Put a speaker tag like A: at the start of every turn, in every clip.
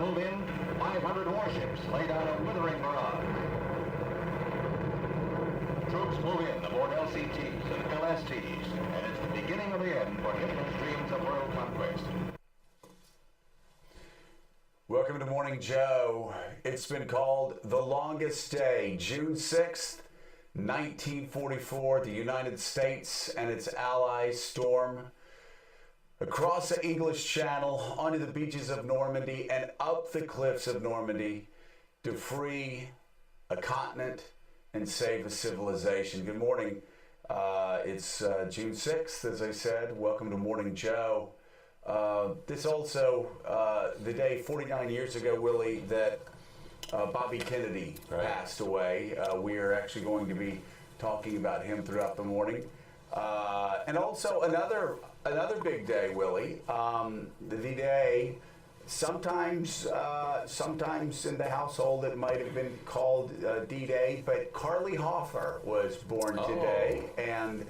A: move in, 500 warships lay down a withering barrage. Troops move in aboard LCTs and LSTs, and it's the beginning of the end for Hitler's dreams of world conquest.
B: Welcome to Morning Joe. It's been called the longest day, June 6th, 1944. The United States and its allies storm across the English Channel, onto the beaches of Normandy, and up the cliffs of Normandy to free a continent and save a civilization. Good morning. It's June 6th, as I said. Welcome to Morning Joe. This also the day 49 years ago, Willie, that Bobby Kennedy passed away. We are actually going to be talking about him throughout the morning. And also another big day, Willie. The day, sometimes in the household it might have been called D-Day, but Carly Hoffer was born today, and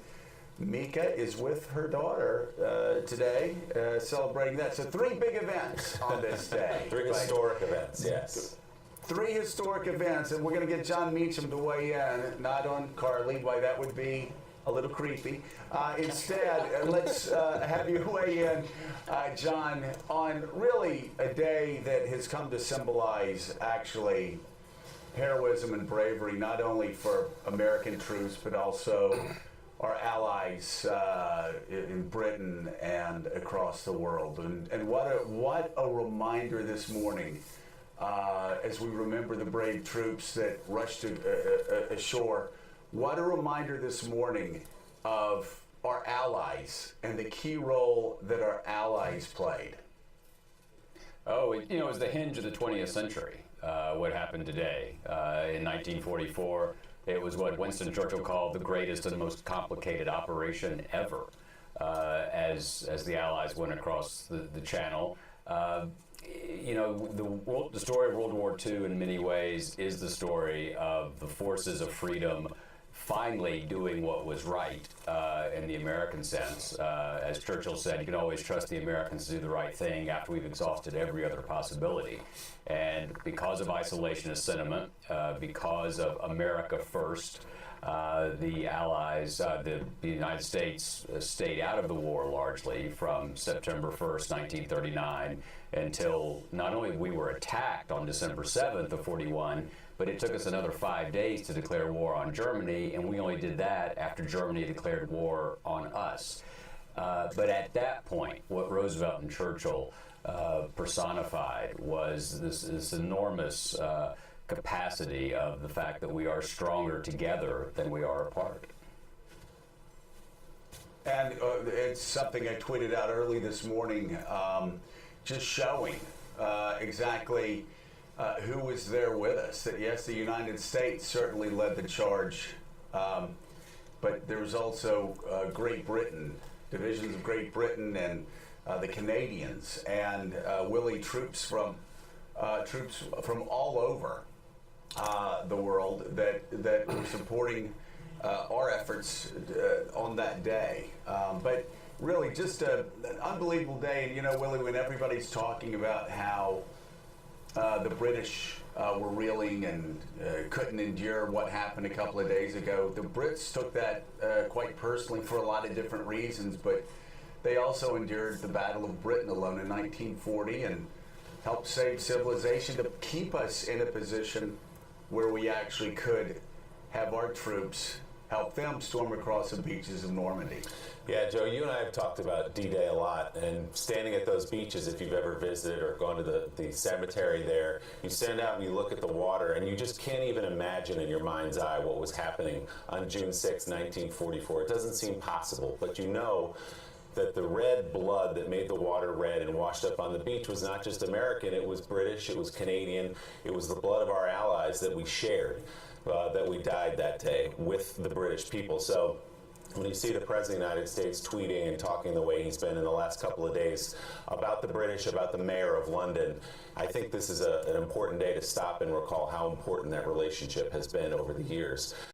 B: Mika is with her daughter today, celebrating that. So three big events on this day.
C: Three historic events, yes.
B: Three historic events, and we're going to get John Meacham to weigh in, not on Carly, why that would be a little creepy. Instead, let's have you weigh in, John, on really a day that has come to symbolize actually heroism and bravery, not only for American troops, but also our allies in Britain and across the world. And what a reminder this morning as we remember the brave troops that rushed ashore. What a reminder this morning of our allies and the key role that our allies played.
D: Oh, it was the hinge of the 20th century, what happened today. In 1944, it was what Winston Churchill called the greatest and most complicated operation ever, as the Allies went across the Channel. The story of World War II in many ways is the story of the forces of freedom finally doing what was right in the American sense. As Churchill said, you can always trust the Americans to do the right thing after we've exhausted every other possibility. And because of isolationist sentiment, because of America first, the Allies, the United States stayed out of the war largely from September 1st, 1939, until not only we were attacked on December 7th of 41, but it took us another 5 days to declare war on Germany, and we only did that after Germany declared war on us. But at that point, what Roosevelt and Churchill personified was this enormous capacity of the fact that we are stronger together than we are apart.
B: And it's something I tweeted out early this morning, just showing exactly who was there with us. That yes, the United States certainly led the charge, but there was also Great Britain, divisions of Great Britain, and the Canadians, and Willie, troops from all over the world that were supporting our efforts on that day. But really, just an unbelievable day. And Willie, when everybody's talking about how the British were reeling and couldn't endure what happened a couple of days ago, the Brits took that quite personally for a lot of different reasons, but they also endured the Battle of Britain alone in 1940 and helped save civilization to keep us in a position where we actually could have our troops help them storm across the beaches of Normandy.
C: Yeah, Joe, you and I have talked about D-Day a lot, and standing at those beaches, if you've ever visited or gone to the cemetery there, you stand out and you look at the water, and you just can't even imagine in your mind's eye what was happening on June 6, 1944. It doesn't seem possible, but you know that the red blood that made the water red and washed up on the beach was not just American, it was British, it was Canadian, it was the blood of our allies that we shared, that we died that day with the British people. So when you see the President of the United States tweeting and talking the way he's been in the last couple of days about the British, about the mayor of London, I think this is an important day to stop and recall how important that relationship has been over the years.